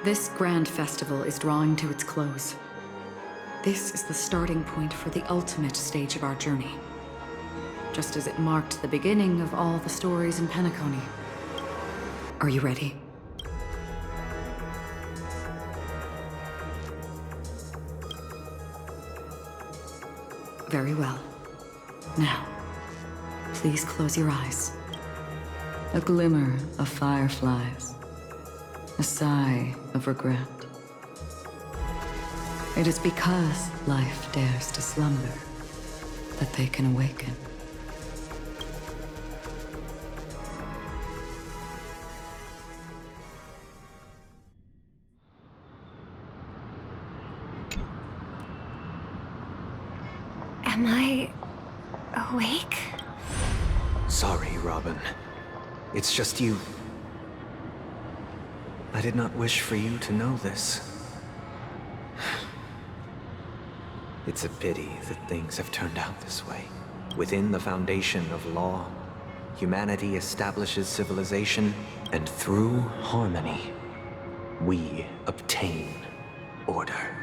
This grand festival is drawing to its close. This is the starting point for the ultimate stage of our journey. Just as it marked the beginning of all the stories in Penacony. Are you ready? Very well. Now, please close your eyes. A glimmer of fireflies. A sigh of regret. It is because life dares to slumber that they can awaken. Am I awake? Sorry, Robin. It's just you. I did not wish for you to know this. It's a pity that things have turned out this way. Within the foundation of law, humanity establishes civilization, and through harmony, we obtain order.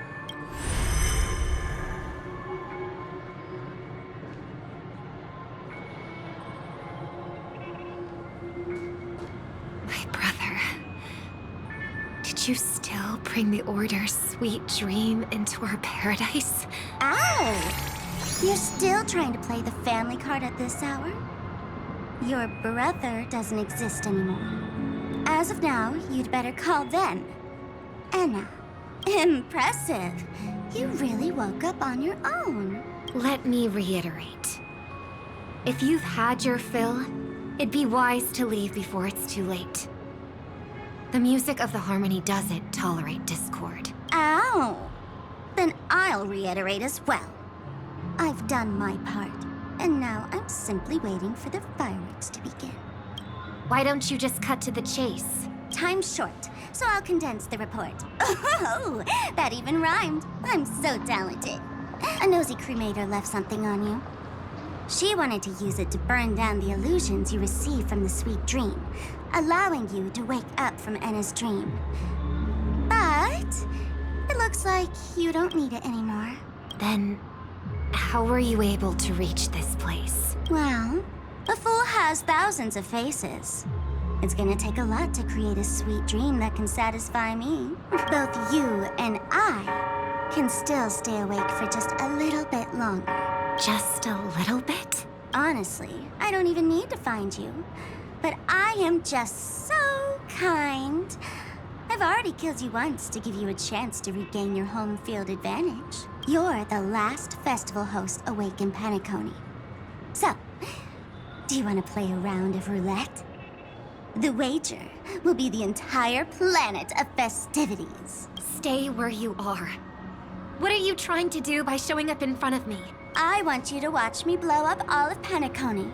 My brother. Did you still bring the Order's sweet dream into our paradise? Ow! You're still trying to play the family card at this hour? Your brother doesn't exist anymore. As of now, you'd better call them. Anna. Impressive. You really woke up on your own. Let me reiterate. If you've had your fill, it'd be wise to leave before it's too late. The music of the Harmony doesn't tolerate discord. Ow! Then I'll reiterate as well. I've done my part, and now I'm simply waiting for the fireworks to begin. Why don't you just cut to the chase? Time's short, so I'll condense the report. Oh, that even rhymed. I'm so talented. A nosy cremator left something on you. She wanted to use it to burn down the illusions you received from the sweet dream, allowing you to wake up from Anna's dream. But it looks like you don't need it anymore. Then, how were you able to reach this place? Well, a fool has thousands of faces. It's gonna take a lot to create a sweet dream that can satisfy me. Both you and I can still stay awake for just a little bit longer. Just a little bit? Honestly, I don't even need to find you. But I am just so kind. I've already killed you once to give you a chance to regain your home field advantage. You're the last festival host awake in Penacony. So, do you want to play a round of roulette? The wager will be the entire planet of festivities. Stay where you are. What are you trying to do by showing up in front of me? I want you to watch me blow up all of Penacony.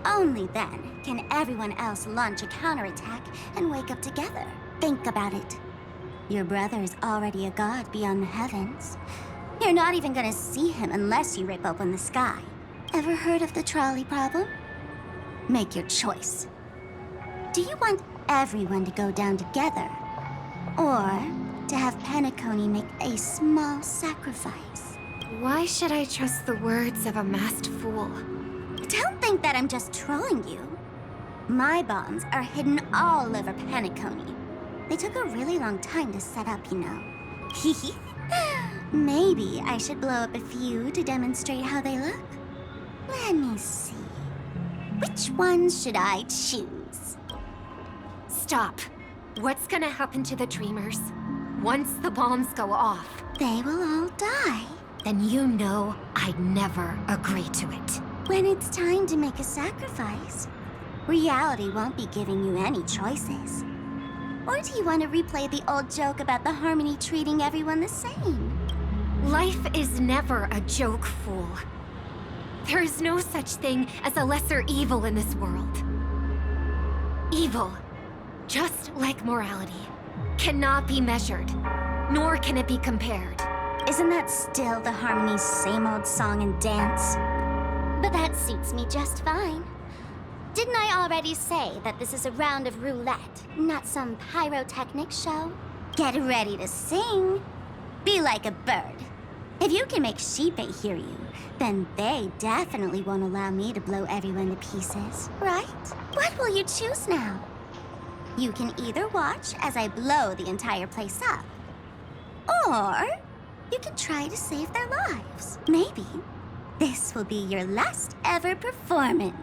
Only then can everyone else launch a counterattack and wake up together. Think about it. Your brother is already a god beyond the heavens. You're not even gonna see him unless you rip open the sky. Ever heard of the trolley problem? Make your choice. Do you want everyone to go down together? Or to have Penacony make a small sacrifice? Why should I trust the words of a masked fool? Don't think that I'm just trolling you. My bombs are hidden all over Penacony. They took a really long time to set up, you know. Maybe I should blow up a few to demonstrate how they look. Let me see. Which ones should I choose? Stop. What's gonna happen to the Dreamers? Once the bombs go off, They will all die. then you know I'd never agree to it. When it's time to make a sacrifice, reality won't be giving you any choices. Or do you want to replay the old joke about the Harmony treating everyone the same? Life is never a joke, fool. There is no such thing as a lesser evil in this world. Evil, just like morality, cannot be measured, nor can it be compared. Isn't that still the Harmony's same old song and dance? But that suits me just fine. Didn't I already say that this is a round of roulette, not some pyrotechnic show? Get ready to sing. Be like a bird. If you can make Sheepei hear you, then they definitely won't allow me to blow everyone to pieces, right? What will you choose now? You can either watch as I blow the entire place up, or you can try to save their lives. Maybe this will be your last ever performance.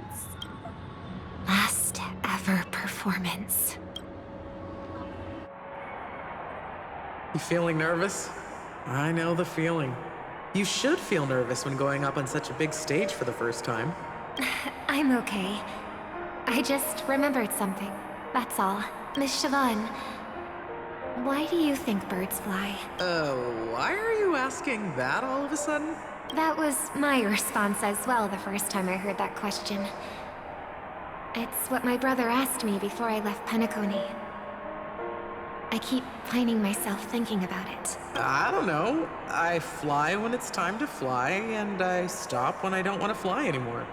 Last ever performance. You feeling nervous? I know the feeling. You should feel nervous when going up on such a big stage for the first time. I'm okay. I just remembered something. That's all. Miss Siobhan, why do you think birds fly? Why are you asking that all of a sudden? That was my response as well the first time I heard that question. It's what my brother asked me before I left Penacony. I keep finding myself thinking about it. I don't know. I fly when it's time to fly, and I stop when I don't want to fly anymore.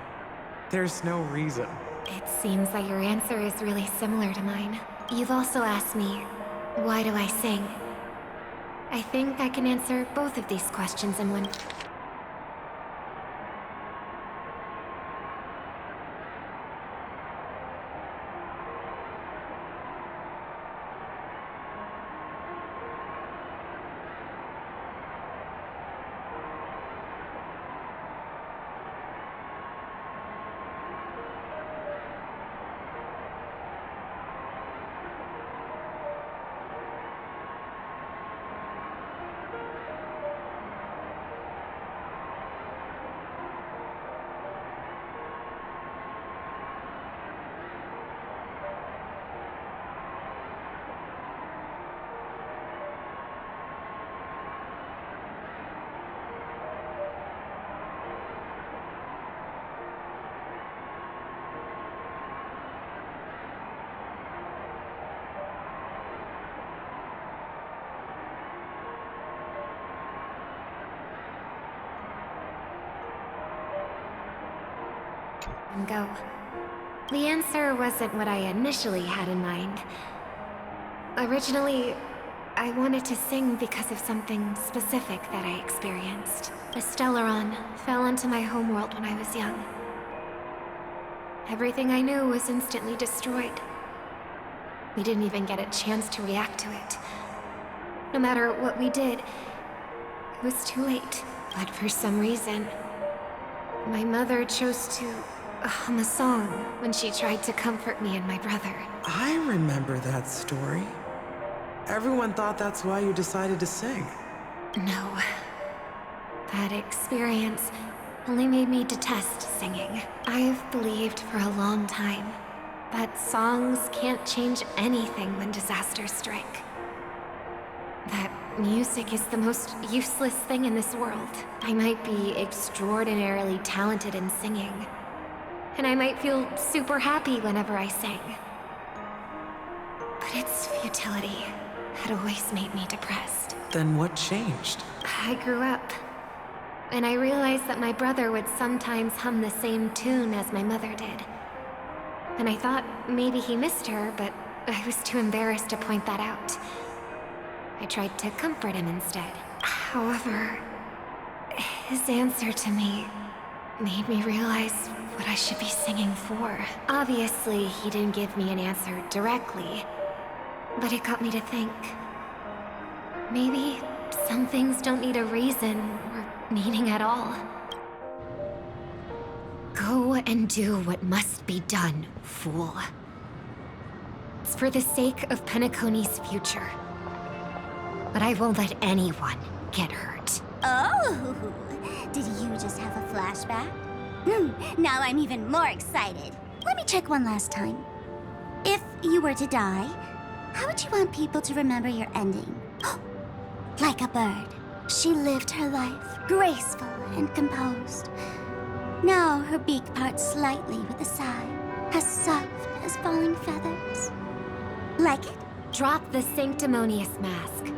There's no reason. It seems that your answer is really similar to mine. You've also asked me, why do I sing? I think I can answer both of these questions in one. Go. The answer wasn't what I initially had in mind. Originally, I wanted to sing because of something specific that I experienced. The Stellaron fell into my homeworld when I was young. Everything I knew was instantly destroyed. We didn't even get a chance to react to it. No matter what we did, it was too late. But for some reason, my mother chose to hum a song when she tried to comfort me and my brother. I remember that story. Everyone thought that's why you decided to sing. No. That experience only made me detest singing. I've believed for a long time that songs can't change anything when disasters strike. That music is the most useless thing in this world. I might be extraordinarily talented in singing, and I might feel super happy whenever I sing. But its futility had always made me depressed. Then what changed? I grew up, and I realized that my brother would sometimes hum the same tune as my mother did. And I thought maybe he missed her, but I was too embarrassed to point that out. I tried to comfort him instead. However, his answer to me made me realize what I should be singing for. Obviously, he didn't give me an answer directly, but it got me to think. Maybe some things don't need a reason or meaning at all. Go and do what must be done, fool. It's for the sake of Penacony's future. But I won't let anyone get hurt. Oh, did you just have a flashback? Now I'm even more excited. Let me check one last time. If you were to die, how would you want people to remember your ending? Like a bird, she lived her life, graceful and composed. Now her beak parts slightly with a sigh, as soft as falling feathers. Like it? Drop the sanctimonious mask.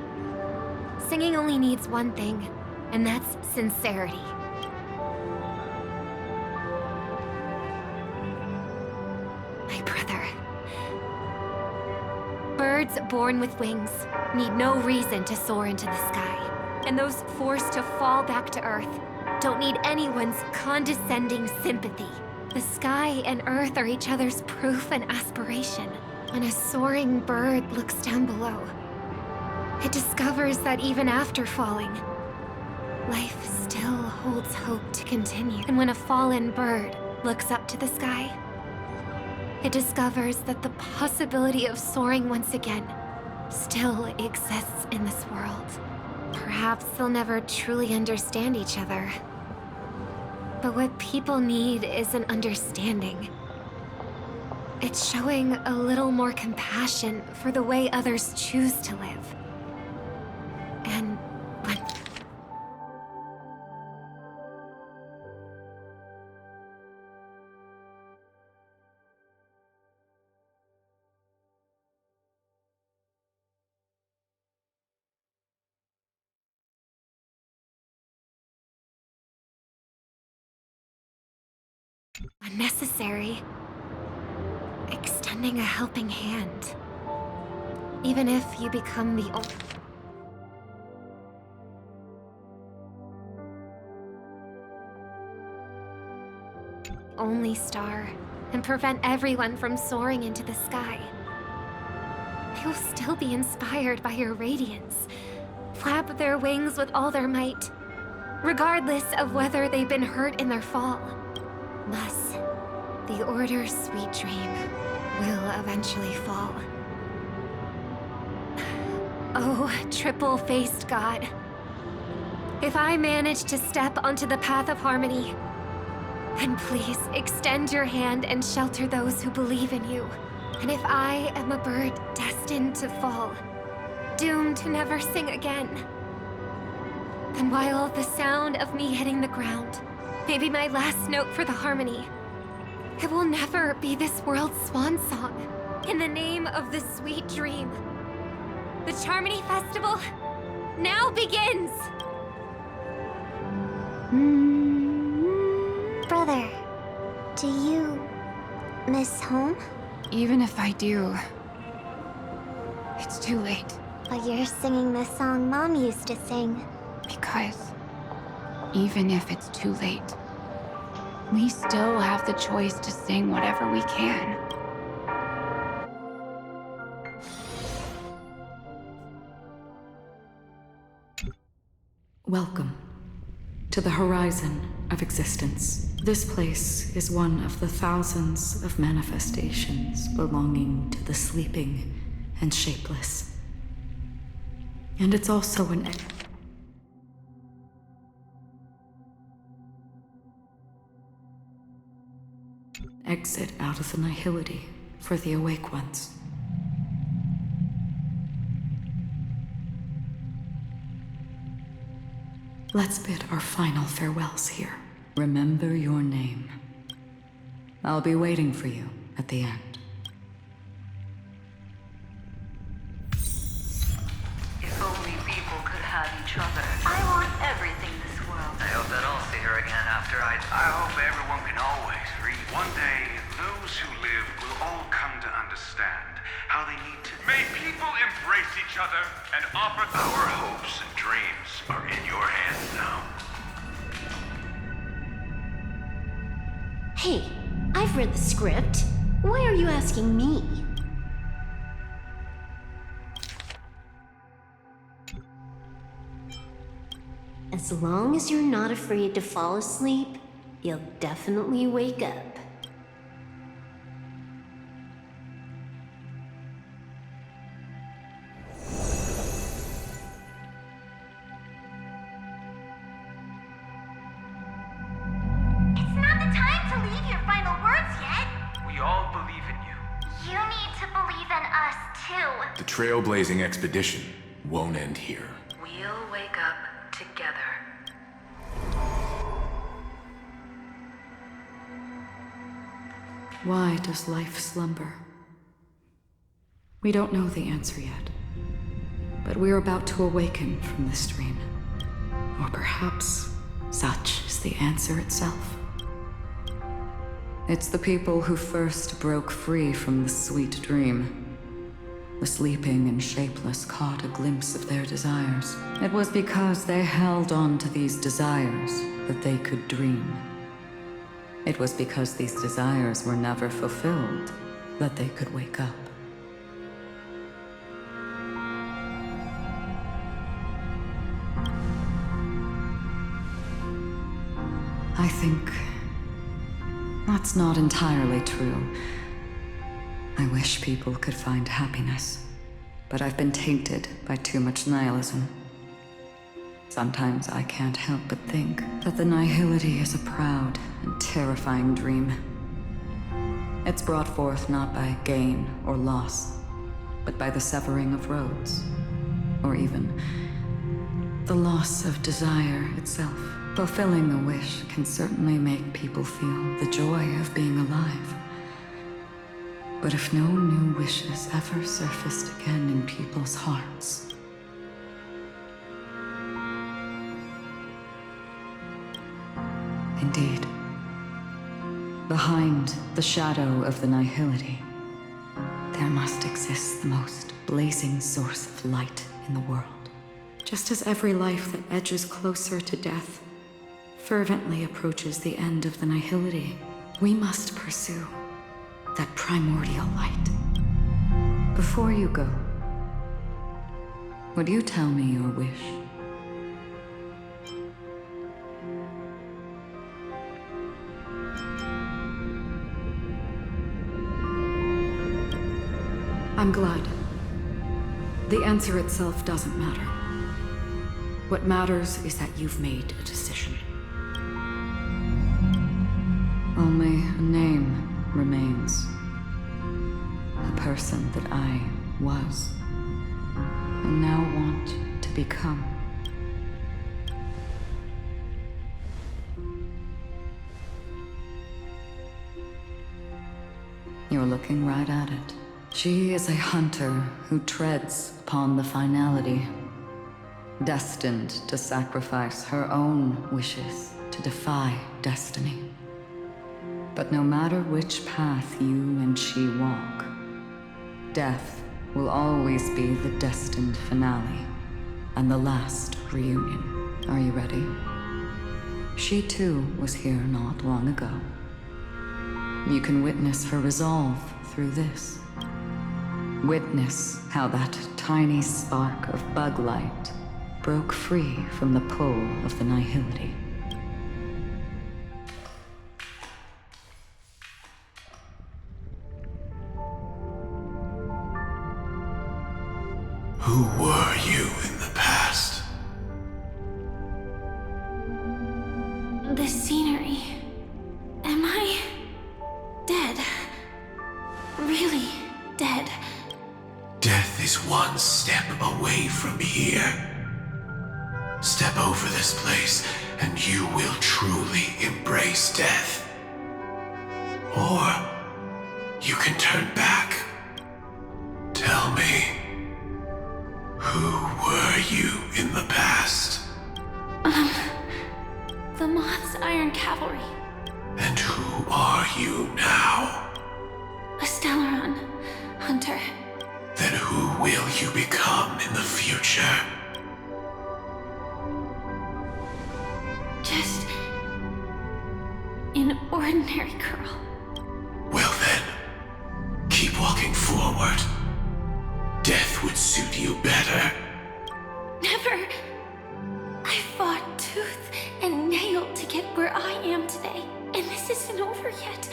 Singing only needs one thing, and that's sincerity. My brother. Birds born with wings need no reason to soar into the sky. And those forced to fall back to Earth don't need anyone's condescending sympathy. The sky and Earth are each other's proof and aspiration. When a soaring bird looks down below, it discovers that even after falling, life still holds hope to continue. And when a fallen bird looks up to the sky, it discovers that the possibility of soaring once again still exists in this world. Perhaps they'll never truly understand each other. But what people need is an understanding. It's showing a little more compassion for the way others choose to live. And when... unnecessary. Extending a helping hand. Even if you become the only star and prevent everyone from soaring into the sky, they will still be inspired by your radiance, flap their wings with all their might, regardless of whether they've been hurt in their fall. Thus, the Order's sweet dream will eventually fall. Oh, triple-faced God. If I manage to step onto the path of harmony, then please extend your hand and shelter those who believe in you. And if I am a bird destined to fall, doomed to never sing again, then while the sound of me hitting the ground may be my last note for the harmony, it will never be this world's swan song. In the name of the sweet dream, the Charmony Festival now begins! Brother, do you miss home? Even if I do, it's too late. But you're singing the song Mom used to sing. Because even if it's too late, we still have the choice to sing whatever we can. Welcome to the horizon of existence. This place is one of the thousands of manifestations belonging to the sleeping and shapeless. And it's also an exit out of the nihility for the awake ones. Let's bid our final farewells here. Remember your name. I'll be waiting for you at the end. If only people could have each other. I want everything this world. I hope that I'll see her again after I hope everyone can always read. One day, those who live will all come to understand how they need to... May people embrace each other and offer... Our hopes and dreams are in your hands now. Hey, I've read the script. Why are you asking me? As long as you're not afraid to fall asleep, you'll definitely wake up. It's not the time to leave your final words yet. We all believe in you. You need to believe in us, too. The trailblazing expedition won't end here. We'll wake up together. Why does life slumber? We don't know the answer yet, but we're about to awaken from this dream. Or perhaps such is the answer itself. It's the people who first broke free from the sweet dream The sleeping and shapeless caught a glimpse of their desires. It was because they held on to these desires that they could dream. It was because these desires were never fulfilled that they could wake up. I think that's not entirely true. I wish people could find happiness, but I've been tainted by too much nihilism. Sometimes I can't help but think that the nihility is a proud and terrifying dream. It's brought forth not by gain or loss, but by the severing of roads, or even the loss of desire itself. Fulfilling a wish can certainly make people feel the joy of being alive. But if no new wishes ever surfaced again in people's hearts... Indeed, behind the shadow of the nihility, there must exist the most blazing source of light in the world. Just as every life that edges closer to death fervently approaches the end of the nihility, we must pursue that primordial light. Before you go, would you tell me your wish? I'm glad. The answer itself doesn't matter. What matters is that you've made a decision. Only a name remains. A person that I was, and now want to become. You're looking right at it. She is a hunter who treads upon the finality, destined to sacrifice her own wishes to defy destiny. But no matter which path you and she walk, death will always be the destined finale and the last reunion. Are you ready? She too was here not long ago. You can witness her resolve through this. Witness how that tiny spark of bug light broke free from the pull of the nihility. Who were you in the past? The scenery. Am I dead? Really dead? Death is one step away from here. Step over this place, and you will truly embrace death. Or you can turn back. Tell me, who were you in the past? The Moth's Iron Cavalry. And who are you now? A Stellaron hunter. Then who will you become in the future? Just an ordinary girl. Well then, keep walking forward. Death would suit you better. Never. I fought tooth and nail to get where I am today, and this isn't over yet.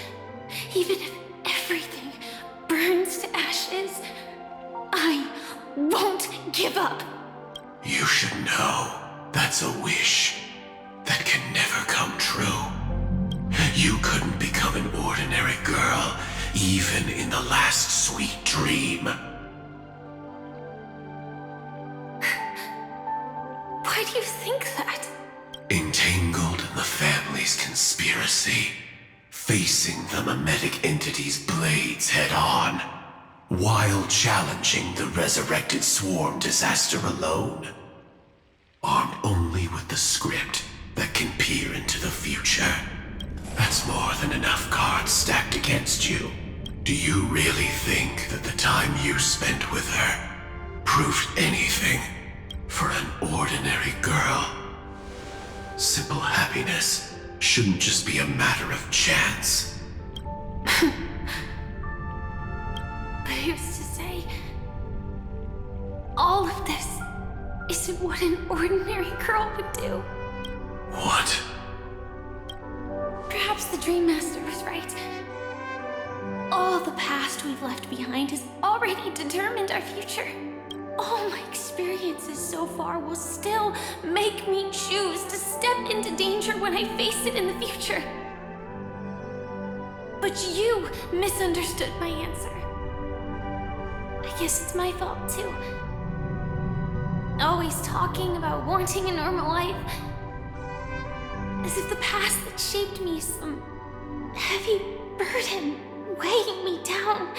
Even if everything burns to ashes, I won't give up. You should know that's a wish that can never come true. You couldn't become an ordinary girl, even in the last sweet dream. Why do you think that? Entangled in the family's conspiracy, facing the mimetic entity's blades head-on, while challenging the resurrected swarm disaster alone. Armed only with the script that can peer into the future. That's more than enough cards stacked against you. Do you really think that the time you spent with her proved anything for an ordinary girl? Simple happiness shouldn't just be a matter of chance. But who's to say all of this isn't what an ordinary girl would do? What? Perhaps the Dream Master was right. All the past we've left behind has already determined our future. All my experiences so far will still make me choose to step into danger when I face it in the future. But you misunderstood my answer. I guess it's my fault too. Always talking about wanting a normal life. As if the past that shaped me is some heavy burden weighing me down.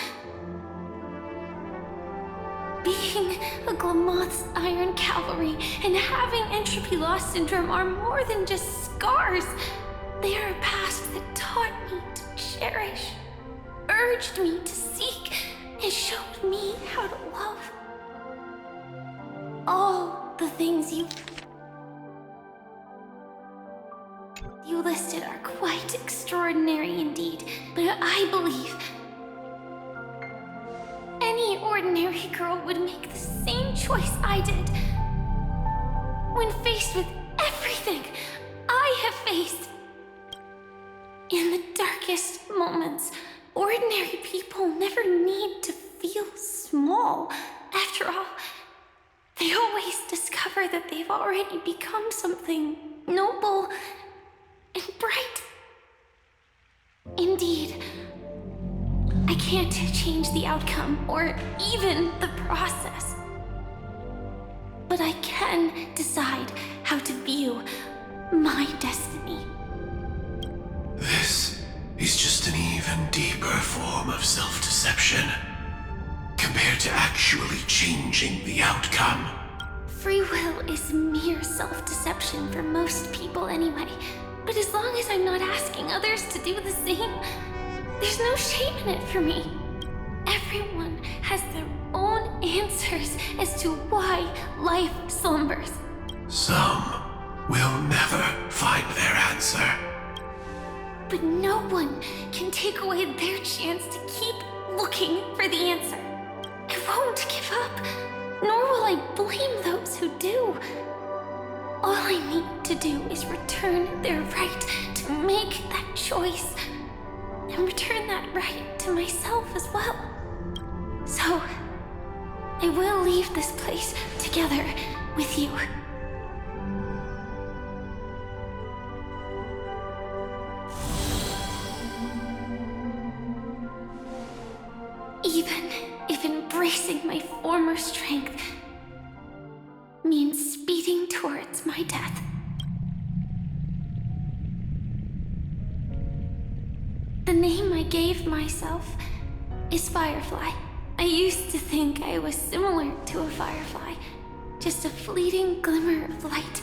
Being a Glamoth's Iron Cavalry and having entropy loss syndrome are more than just scars. They are a past that taught me to cherish, urged me to seek, and showed me how to love. All the things you listed are quite extraordinary indeed, but I believe any ordinary girl would make the same choice I did. When faced with everything I have faced. In the darkest moments, ordinary people never need to feel small. After all, they always discover that they've already become something noble and bright. Indeed, I can't change the outcome or even the process. But I can decide how to view my destiny. This is just an even deeper form of self-deception compared to actually changing the outcome. Free will is mere self-deception for most people anyway. But as long as I'm not asking others to do the same, there's no shame in it for me. Everyone has their own answers as to why life slumbers. Some will never find their answer. But no one can take away their chance to keep looking for the answer. I won't give up, nor will I blame those who do. All I need to do is return their right to make that choice, and return that right to myself as well. So, I will leave this place together with you. Even if embracing my former strength means speeding towards my death. The name I gave myself is Firefly. I used to think I was similar to a firefly, just a fleeting glimmer of light.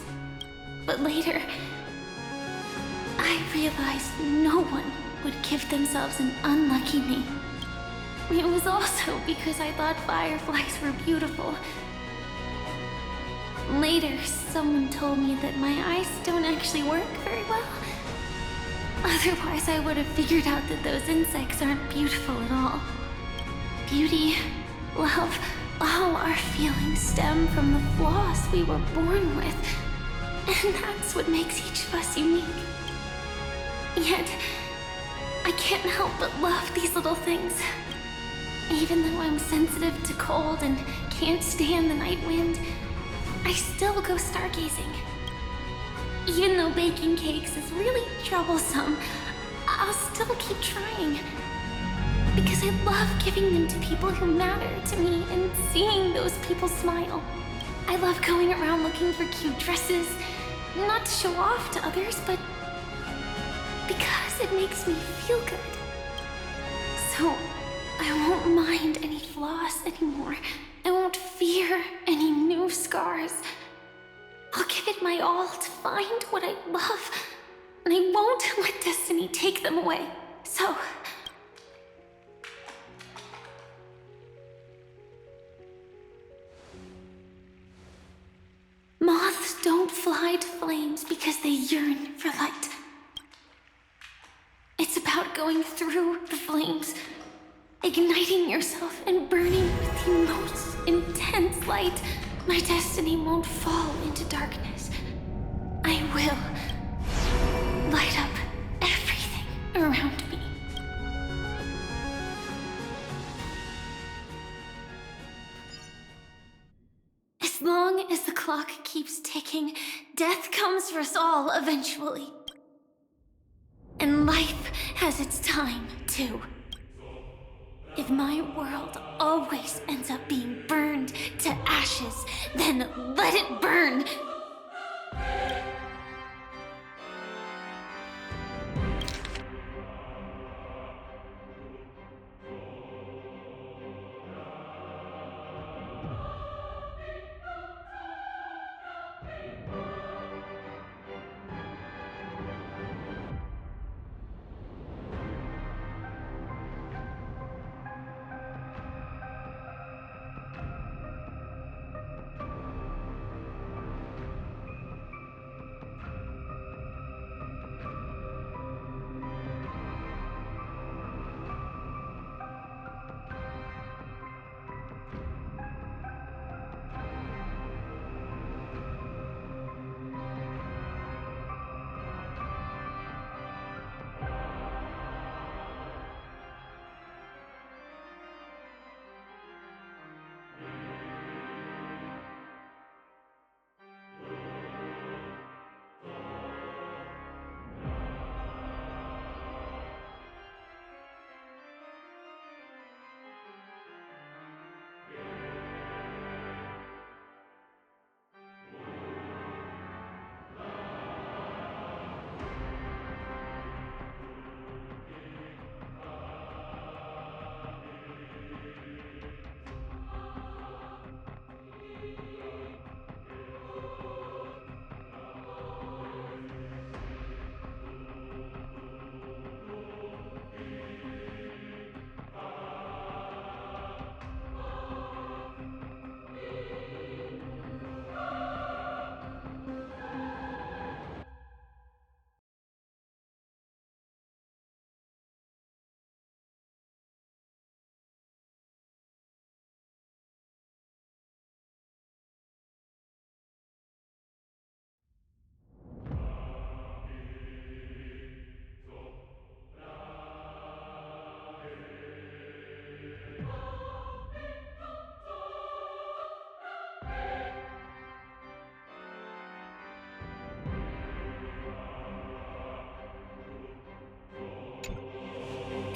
But later, I realized no one would give themselves an unlucky name. It was also because I thought fireflies were beautiful. Later, someone told me that my eyes don't actually work very well. Otherwise, I would have figured out that those insects aren't beautiful at all. Beauty, love, all our feelings stem from the flaws we were born with. And that's what makes each of us unique. Yet, I can't help but love these little things. Even though I'm sensitive to cold and can't stand the night wind, I still go stargazing. Even though baking cakes is really troublesome, I'll still keep trying. Because I love giving them to people who matter to me and seeing those people smile. I love going around looking for cute dresses, not to show off to others, but because it makes me feel good. So, I won't mind any flaws anymore. I won't fear any new scars. I'll give it my all to find what I love, and I won't let destiny take them away. So, don't fly to flames because they yearn for light. It's about going through the flames, igniting yourself and burning with the most intense light. My destiny won't fall into darkness. I will light up everything around me. As long as the clock keeps ticking, death comes for us all eventually. And life has its time, too. If my world always ends up being burned to ashes, then let it burn!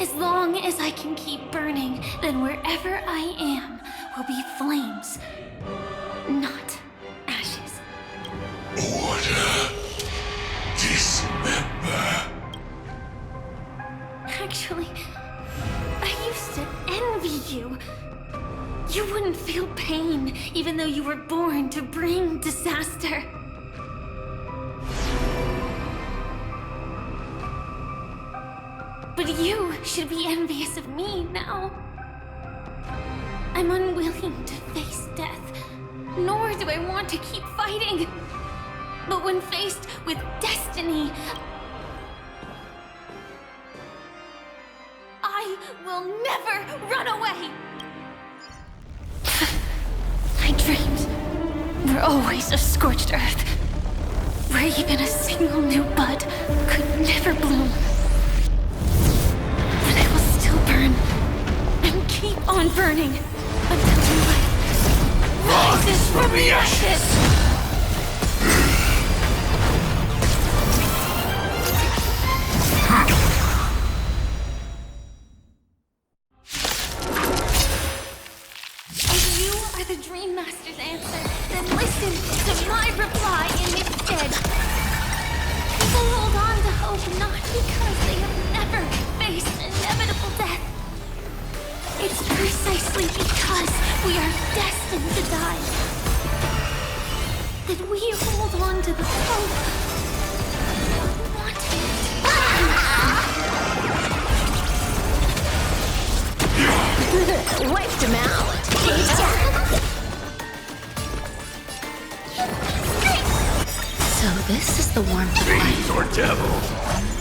As long as I can keep burning, then wherever I am will be flames, not ashes. Order. Dismember. Actually, I used to envy you. You wouldn't feel pain, even though you were born to bring disaster. But you should be envious of me now. I'm unwilling to face death, nor do I want to keep fighting. But when faced with destiny, I will never run away! My dreams were always of scorched earth, where even a single new bud could never bloom. But I will still burn, and keep on burning, until life rises from the ashes! The Dream Master's answer, then listen to my reply in its stead. People hold on to hope not because they have never faced inevitable death. It's precisely because we are destined to die that we hold on to the hope of wanting it. Wiped him out. this is the warmth of life. Fiends or devils,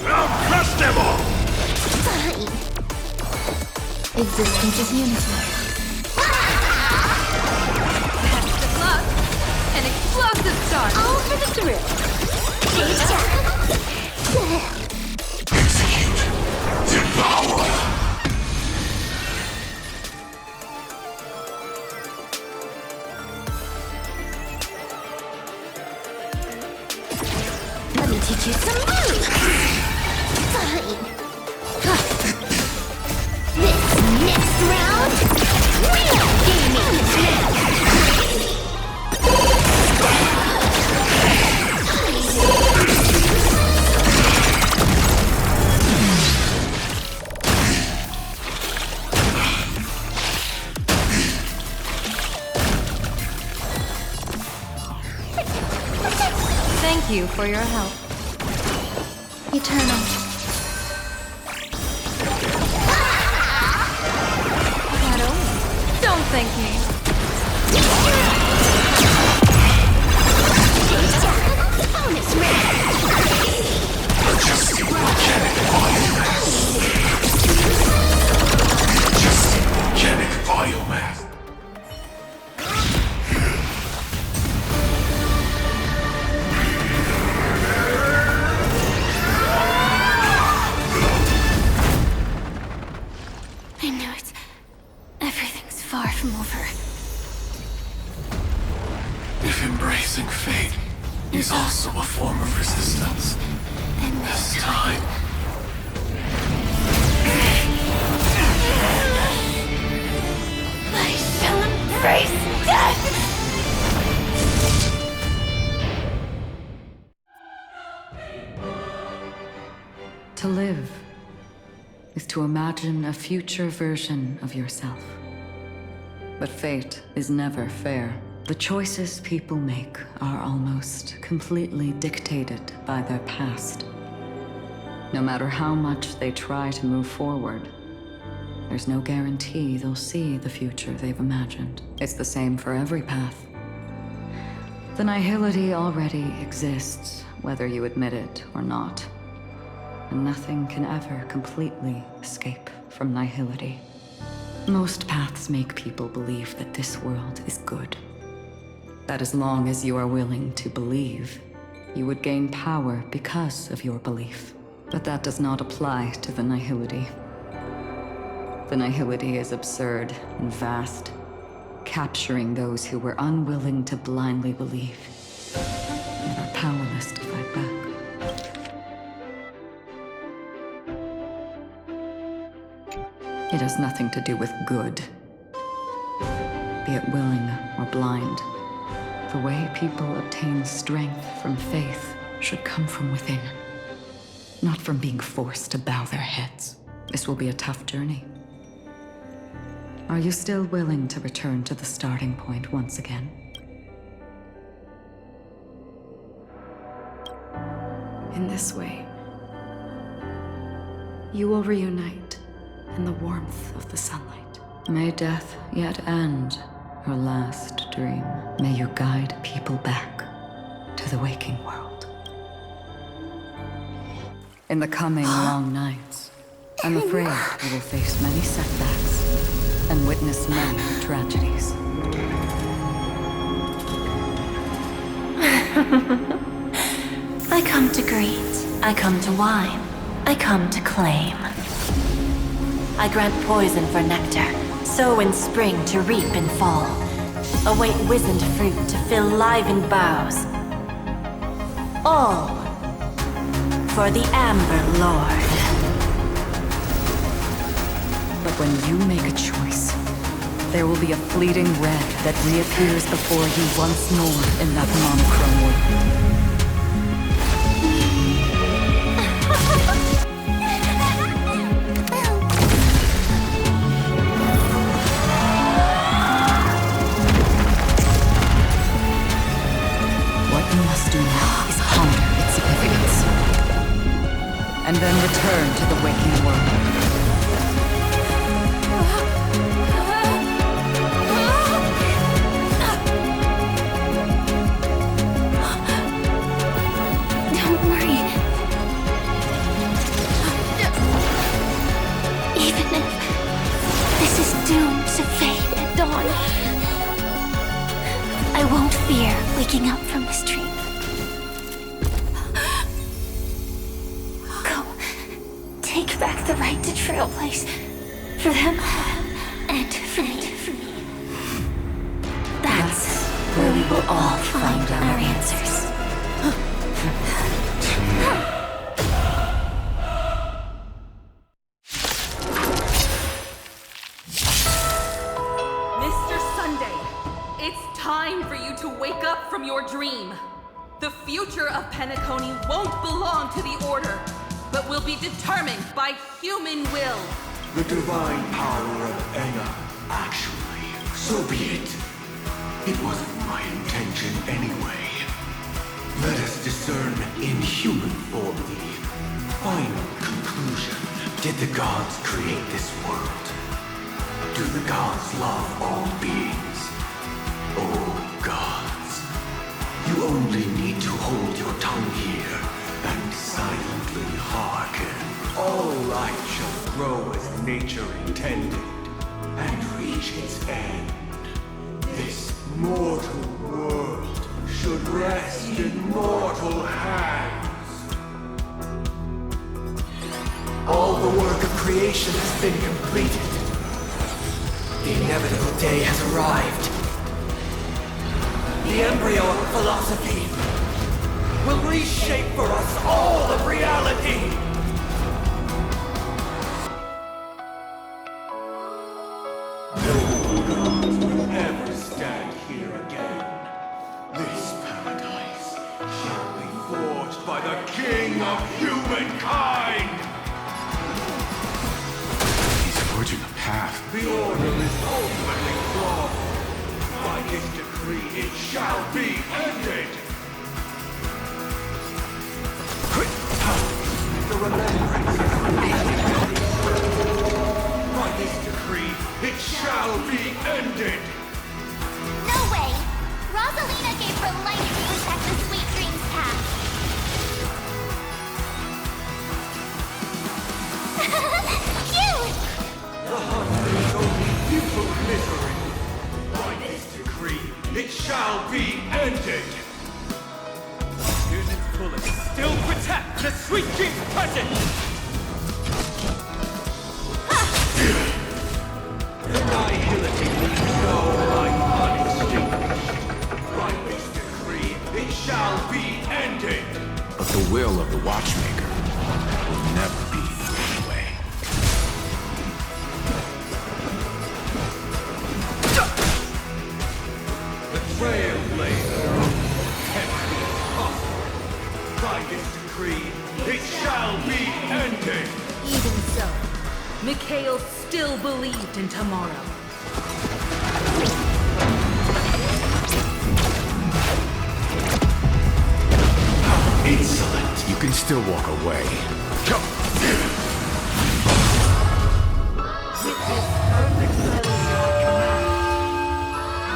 I'll crush them all! Fine. Existence is unity. Best of luck! An explosive start! All for the thrill. Execute! Devour! Let me teach you some moves. Fine. This next round, real gaming. Thank you for your help. Eternal. Don't thank me. Bonus round. Adjusting organic biomass. Adjusting organic biomass. I knew it. Everything's far from over. If embracing fate is also a form of resistance, And this time, I shall embrace death! To live is to imagine a future version of yourself. But fate is never fair. The choices people make are almost completely dictated by their past. No matter how much they try to move forward, there's no guarantee they'll see the future they've imagined. It's the same for every path. The nihility already exists, whether you admit it or not. And nothing can ever completely escape from nihility. Most paths make people believe that this world is good. That as long as you are willing to believe, you would gain power because of your belief. But that does not apply to the nihility. The nihility is absurd and vast, capturing those who were unwilling to blindly believe and are powerless to fight back. It has nothing to do with good, be it willing or blind. The way people obtain strength from faith should come from within, not from being forced to bow their heads. This will be a tough journey. Are you still willing to return to the starting point once again? In this way, you will reunite in the warmth of the sunlight. May death yet end her last dream. May you guide people back to the waking world. In the coming long nights, I'm afraid you will face many setbacks and witness many tragedies. I come to greet. I come to wine. I come to claim. I grant poison for nectar, sow in spring to reap in fall. Await wizened fruit to fill livened boughs. All for the Amber Lord. But when you make a choice, there will be a fleeting red that reappears before you once more in that monochrome world. What you must do now is ponder its significance, and then return to the waking world. fear waking up from this dream. Go. Take back the right to Trailblaze. For them, and for me. That's where we will all find our answers. Mr. Sunday, it's time for you to wake up from your dream. The future of Penacony won't belong to the Order, but will be determined by human will. The divine power of Enna, actually. So be it. It wasn't my intention anyway. Let us discern in human form the final conclusion. Did the gods create this world? Do the gods love all beings? Oh gods, you only need to hold your tongue here and silently hearken. All life shall grow as nature intended and reach its end. This mortal world should rest in mortal hands. All the work of creation has been completed. The inevitable day has arrived. The embryo of philosophy will reshape for us all of reality. No gods will ever stand here again. This paradise shall be forged by the King of humankind. He's forging a path. The Order is ultimately flawed. By his decree, it shall be ended. The remembrance is created. By this decree, it shall be ended. No way! Rosalina gave her life to protect the Sweet Dreams path. Cute! The hunt is only futile misery. By this decree, it shall be ended. Units bullets still protect the Sweet Dreams presence! Annihility will go unextinguished. By this decree, it shall be ended. But the will of the Watchmaker will never be taken away. The Trailblazer can't be possible. By this decree, it shall be ended. Even so, Mikhail still believed in tomorrow. Insolent! You can still walk away. Come!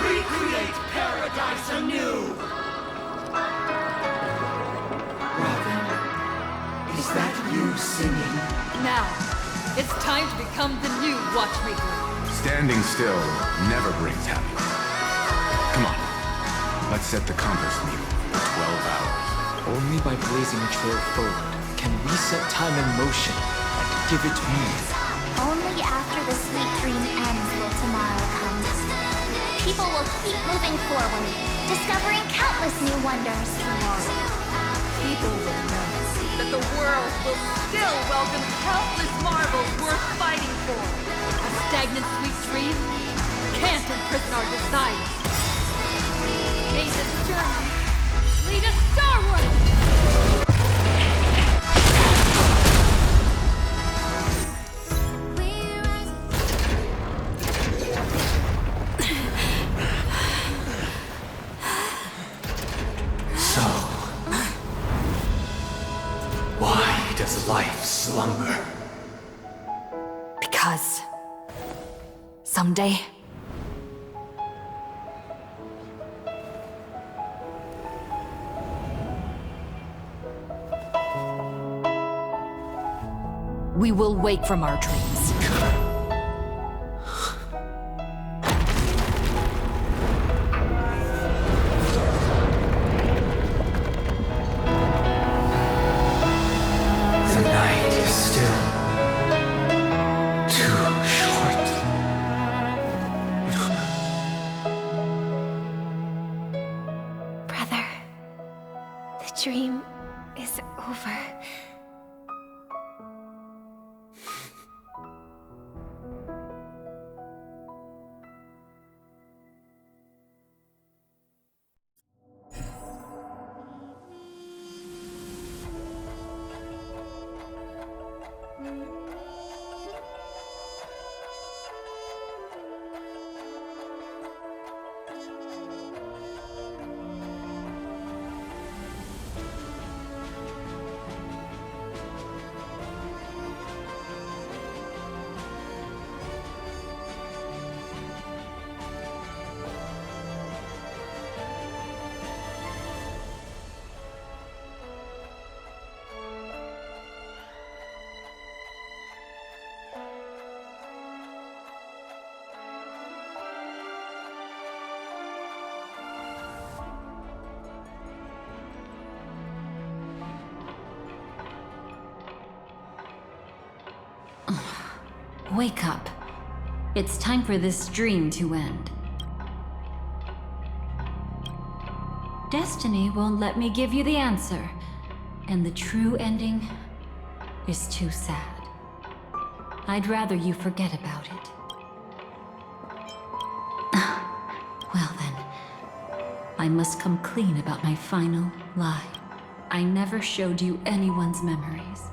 Recreate paradise anew! Robin, is that you singing? Now, it's time to become the new Watchmaker. Standing still never brings happiness. Come on. Let's set the compass needle for 12 hours. Only by blazing a trail forward can we set time in motion and give it meaning. Only after the Sweet Dream ends will tomorrow come. People will keep moving forward, discovering countless new wonders. People will know that the world will still welcome countless marvels worth fighting for. A stagnant sweet dream can't imprison our desires. May this journey lead us starward! So, why does life slumber? Because someday we will wake from our dreams. dream is over. Wake up. It's time for this dream to end. Destiny won't let me give you the answer, and the true ending is too sad. I'd rather you forget about it. Well then, I must come clean about my final lie. I never showed you anyone's memories,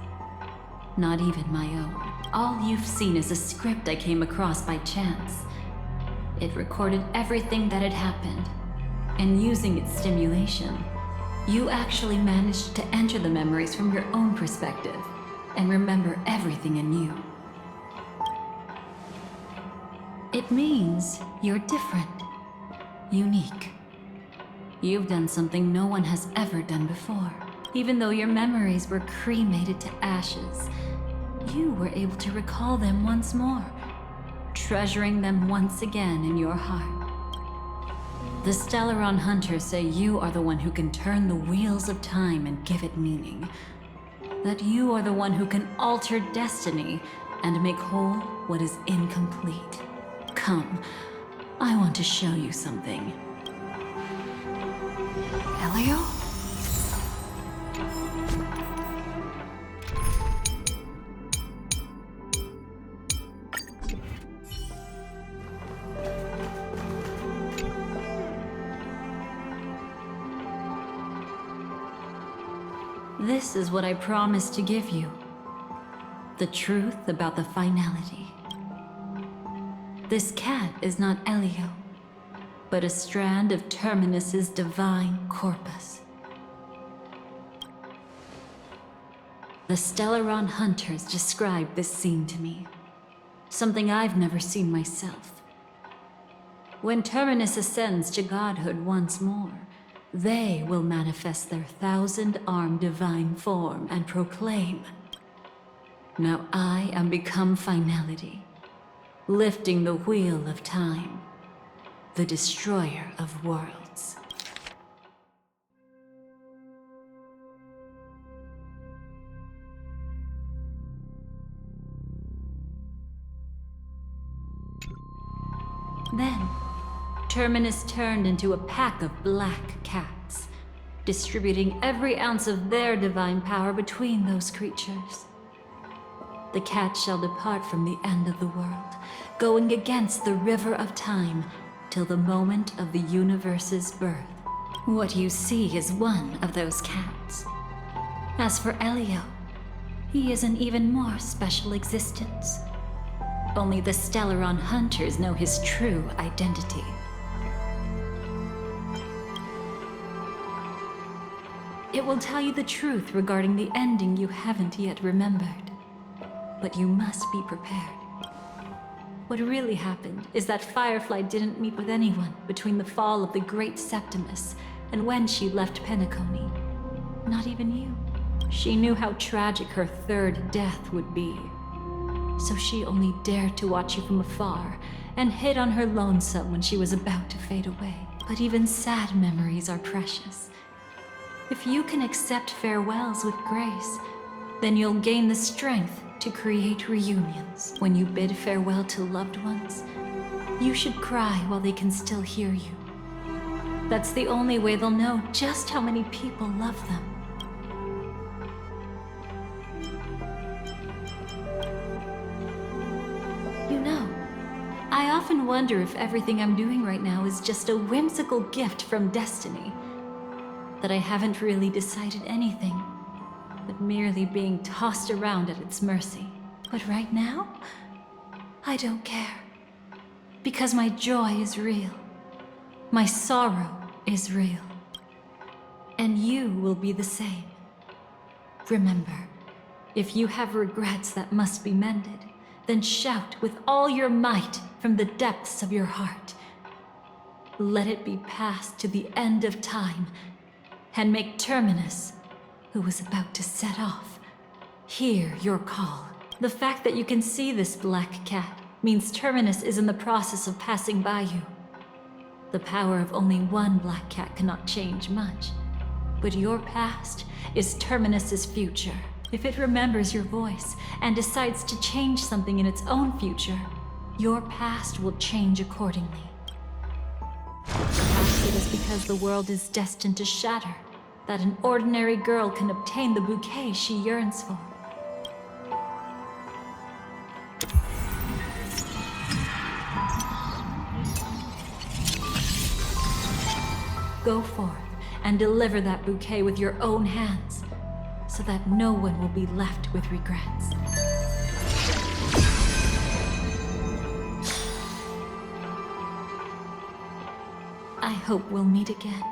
not even my own. All you've seen is a script I came across by chance. It recorded everything that had happened, and using its stimulation, you actually managed to enter the memories from your own perspective and remember everything anew. It means you're different, unique. You've done something no one has ever done before. Even though your memories were cremated to ashes, you were able to recall them once more, treasuring them once again in your heart. The Stellaron Hunters say you are the one who can turn the wheels of time and give it meaning. That you are the one who can alter destiny and make whole what is incomplete. Come, I want to show you something. Elio? This is what I promised to give you. The truth about the finality. This cat is not Elio, but a strand of Terminus's divine corpus. The Stellaron Hunters described this scene to me. Something I've never seen myself. When Terminus ascends to godhood once more, they will manifest their 1,000-armed divine form and proclaim, "Now I am become finality, lifting the wheel of time, the destroyer of worlds." Then, Terminus turned into a pack of black cats, distributing every ounce of their divine power between those creatures. The cats shall depart from the end of the world, going against the river of time till the moment of the universe's birth. What you see is one of those cats. As for Elio, he is an even more special existence. Only the Stellaron Hunters know his true identity. It will tell you the truth regarding the ending you haven't yet remembered. But you must be prepared. What really happened is that Firefly didn't meet with anyone between the fall of the Great Septimus and when she left Penacony. Not even you. She knew how tragic her third death would be. So she only dared to watch you from afar and hid on her lonesome when she was about to fade away. But even sad memories are precious. If you can accept farewells with grace, then you'll gain the strength to create reunions. When you bid farewell to loved ones, you should cry while they can still hear you. That's the only way they'll know just how many people love them. often wonder if everything I'm doing right now is just a whimsical gift from destiny. That I haven't really decided anything, but merely being tossed around at its mercy. But right now, I don't care. Because my joy is real. My sorrow is real. And you will be the same. Remember, if you have regrets that must be mended, then shout with all your might from the depths of your heart. Let it be passed to the end of time, and make Terminus, who is about to set off, hear your call. The fact that you can see this black cat means Terminus is in the process of passing by you. The power of only one black cat cannot change much, but your past is Terminus's future. If it remembers your voice and decides to change something in its own future, your past will change accordingly. Perhaps it is because the world is destined to shatter that an ordinary girl can obtain the bouquet she yearns for. Go forth and deliver that bouquet with your own hands, so that no one will be left with regrets. I hope we'll meet again.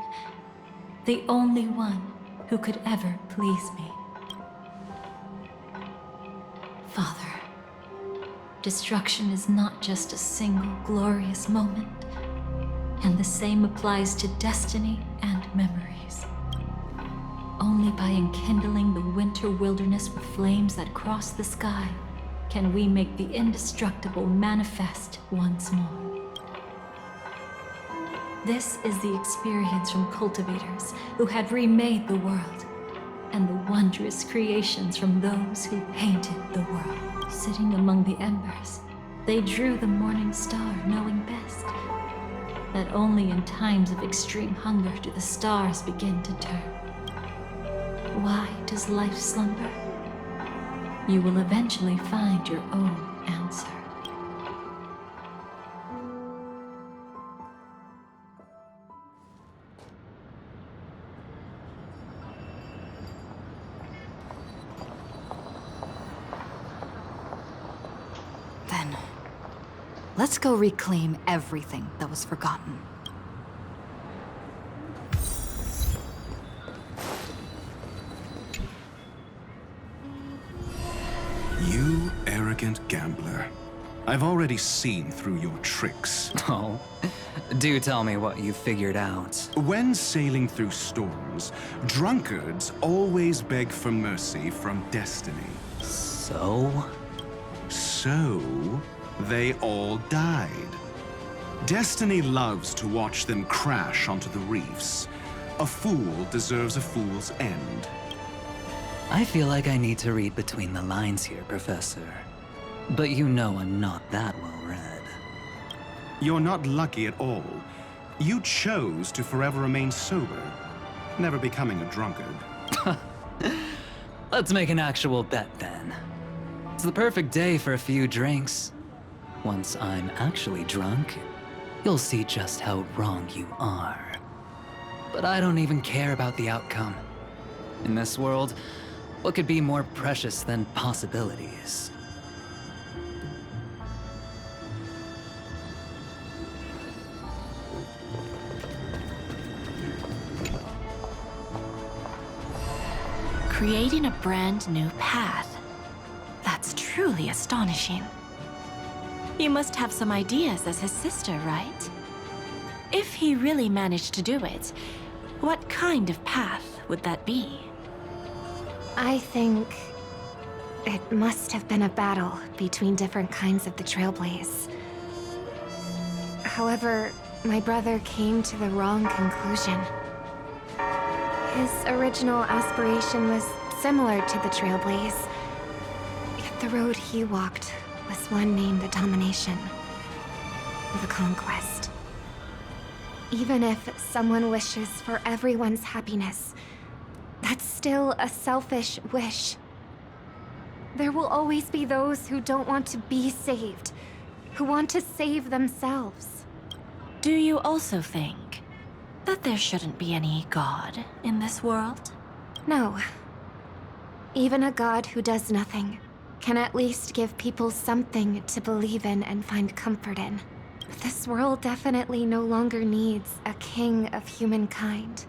The only one who could ever please me. Father, destruction is not just a single glorious moment, and the same applies to destiny and memories. Only by enkindling the winter wilderness with flames that cross the sky can we make the indestructible manifest once more. This is the experience from cultivators who had remade the world, and the wondrous creations from those who painted the world. Sitting among the embers, they drew the morning star, knowing best that only in times of extreme hunger do the stars begin to turn. Why does life slumber? You will eventually find your own answer. Then, let's go reclaim everything that was forgotten. You arrogant gambler. I've already seen through your tricks. Oh, do tell me what you figured out. When sailing through storms, drunkards always beg for mercy from destiny. So? So, they all died. Destiny loves to watch them crash onto the reefs. A fool deserves a fool's end. I feel like I need to read between the lines here, Professor. But you know I'm not that well read. You're not lucky at all. You chose to forever remain sober, never becoming a drunkard. Let's make an actual bet then. It's the perfect day for a few drinks. Once I'm actually drunk, you'll see just how wrong you are. But I don't even care about the outcome. In this world, what could be more precious than possibilities? Creating a brand new path. That's truly astonishing. You must have some ideas as his sister, right? If he really managed to do it, what kind of path would that be? I think it must have been a battle between different kinds of the Trailblaze. However, my brother came to the wrong conclusion. His original aspiration was similar to the Trailblaze, yet the road he walked was one named the Domination, the Conquest. Even if someone wishes for everyone's happiness, that's still a selfish wish. There will always be those who don't want to be saved, who want to save themselves. Do you also think that there shouldn't be any god in this world? No. Even a god who does nothing can at least give people something to believe in and find comfort in. This world definitely no longer needs a king of humankind.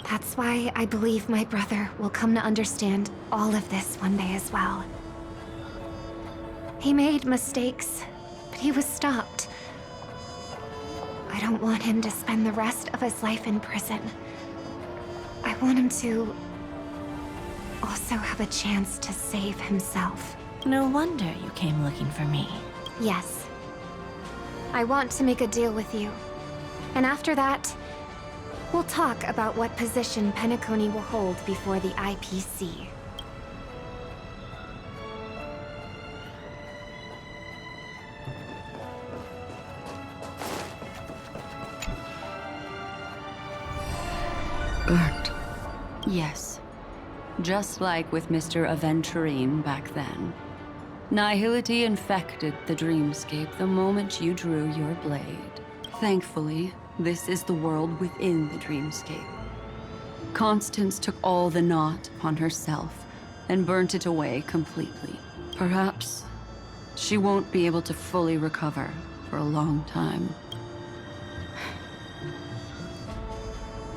That's why I believe my brother will come to understand all of this one day as well. He made mistakes, but he was stopped. I don't want him to spend the rest of his life in prison. I want him to also have a chance to save himself. No wonder you came looking for me. Yes. I want to make a deal with you. And after that, we'll talk about what position Penacony will hold before the IPC. Burned. Yes. Just like with Mr. Aventurine back then. Nihility infected the dreamscape the moment you drew your blade. Thankfully, this is the world within the dreamscape. Constance took all the knot upon herself and burnt it away completely. Perhaps she won't be able to fully recover for a long time.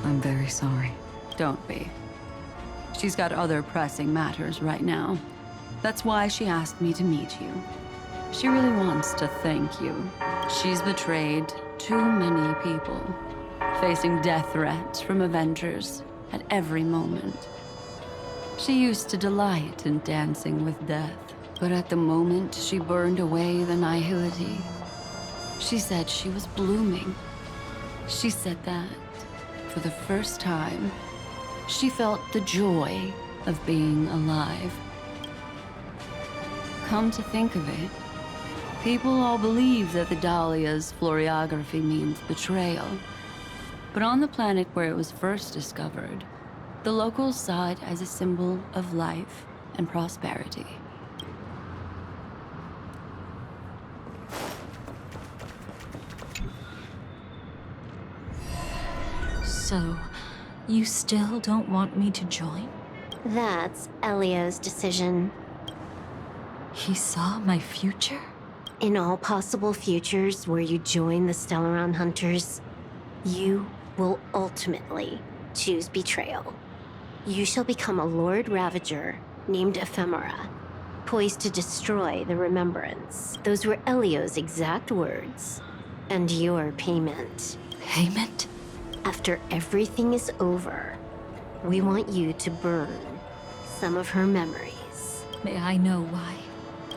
I'm very sorry. Don't be. She's got other pressing matters right now. That's why she asked me to meet you. She really wants to thank you. She's betrayed too many people, facing death threats from Avengers at every moment. She used to delight in dancing with death, but at the moment she burned away the nihility, she said she was blooming. She said that, for the first time, she felt the joy of being alive. Come to think of it, people all believe that the Dahlia's floriography means betrayal. But on the planet where it was first discovered, the locals saw it as a symbol of life and prosperity. So, you still don't want me to join? That's Elio's decision. He saw my future? In all possible futures where you join the Stellaron Hunters, you will ultimately choose betrayal. You shall become a Lord Ravager named Ephemera, poised to destroy the Remembrance. Those were Elio's exact words. And your payment. Payment? After everything is over, we want you to burn some of her memories. May I know why?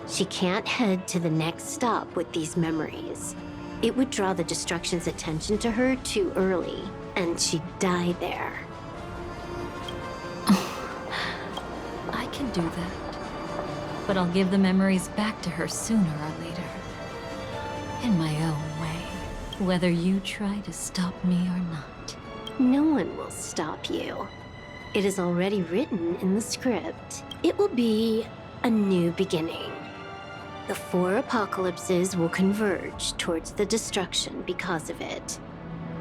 She can't head to the next stop with these memories. It would draw the Destruction's attention to her too early, and she'd die there. I can do that. But I'll give the memories back to her sooner or later. In my own way. Whether you try to stop me or not. No one will stop you. It is already written in the script. It will be a new beginning. The 4 apocalypses will converge towards the destruction because of it,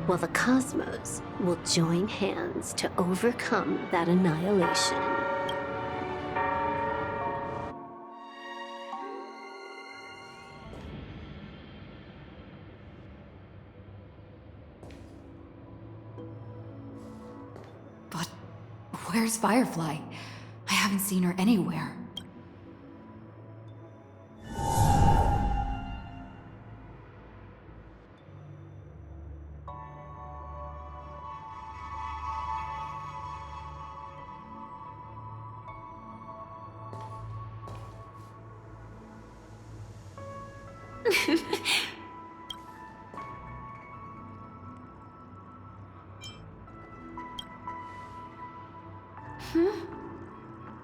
while the cosmos will join hands to overcome that annihilation. But where's Firefly? I haven't seen her anywhere.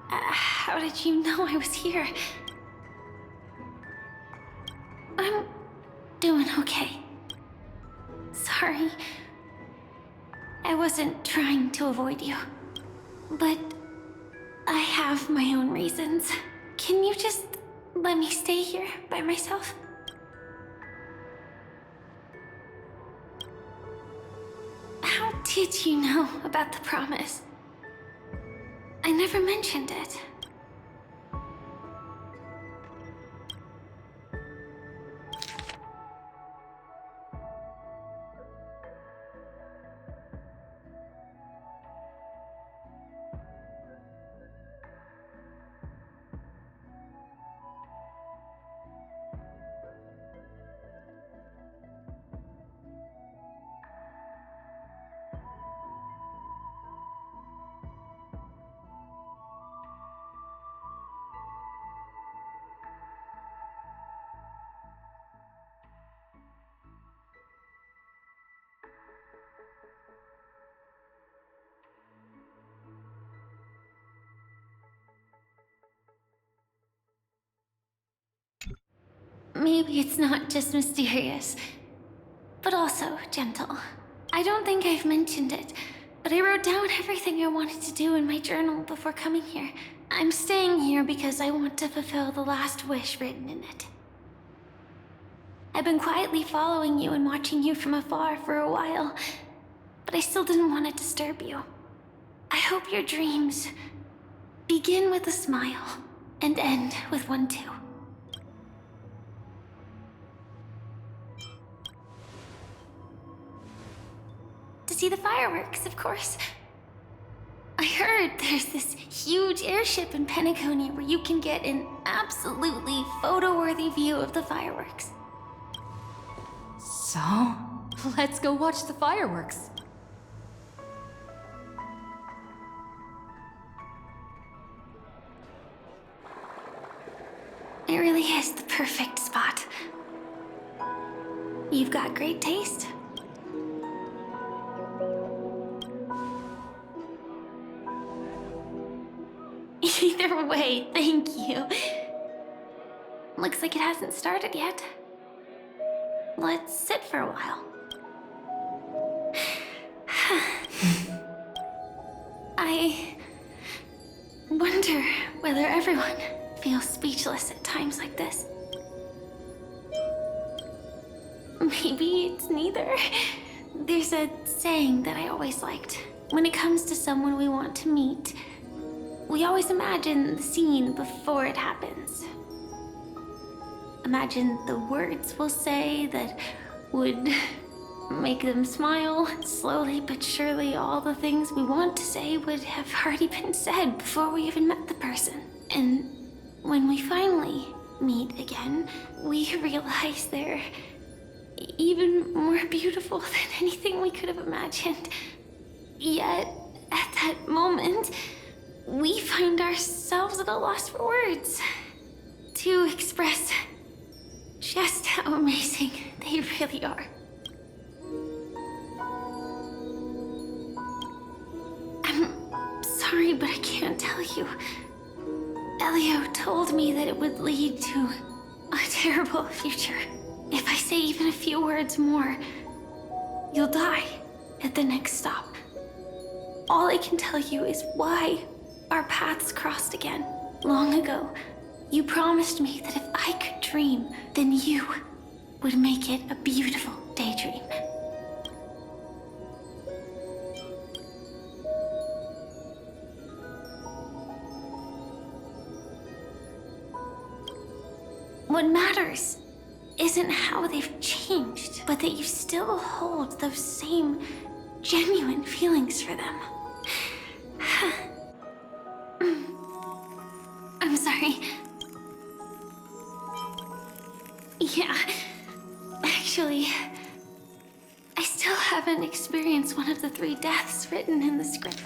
How did you know I was here? I'm doing okay. Sorry. I wasn't trying to avoid you. But I have my own reasons. Can you just let me stay here by myself? did you know about the promise? I never mentioned it. Maybe it's not just mysterious, but also gentle. I don't think I've mentioned it, but I wrote down everything I wanted to do in my journal before coming here. I'm staying here because I want to fulfill the last wish written in it. I've been quietly following you and watching you from afar for a while, but I still didn't want to disturb you. I hope your dreams begin with a smile and end with one too. To see the fireworks, of course. I heard there's this huge airship in Penacony where you can get an absolutely photo-worthy view of the fireworks. So, let's go watch the fireworks. It really is the perfect spot. You've got great taste. Either way, thank you. Looks like it hasn't started yet. Let's sit for a while. I wonder whether everyone feels speechless at times like this. Maybe it's neither. There's a saying that I always liked. When it comes to someone we want to meet, we always imagine the scene before it happens. Imagine the words we'll say that would make them smile. Slowly but surely, all the things we want to say would have already been said before we even met the person. And when we finally meet again, we realize they're even more beautiful than anything we could have imagined. Yet, at that moment, we find ourselves at a loss for words to express just how amazing they really are. I'm sorry, but I can't tell you. Elio told me that it would lead to a terrible future. If I say even a few words more, you'll die at the next stop. All I can tell you is why our paths crossed again. Long ago, you promised me that if I could dream, then you would make it a beautiful daydream. What matters isn't how they've changed, but that you still hold those same genuine feelings for them. I'm sorry. Yeah, actually, I still haven't experienced one of the 3 deaths written in the script.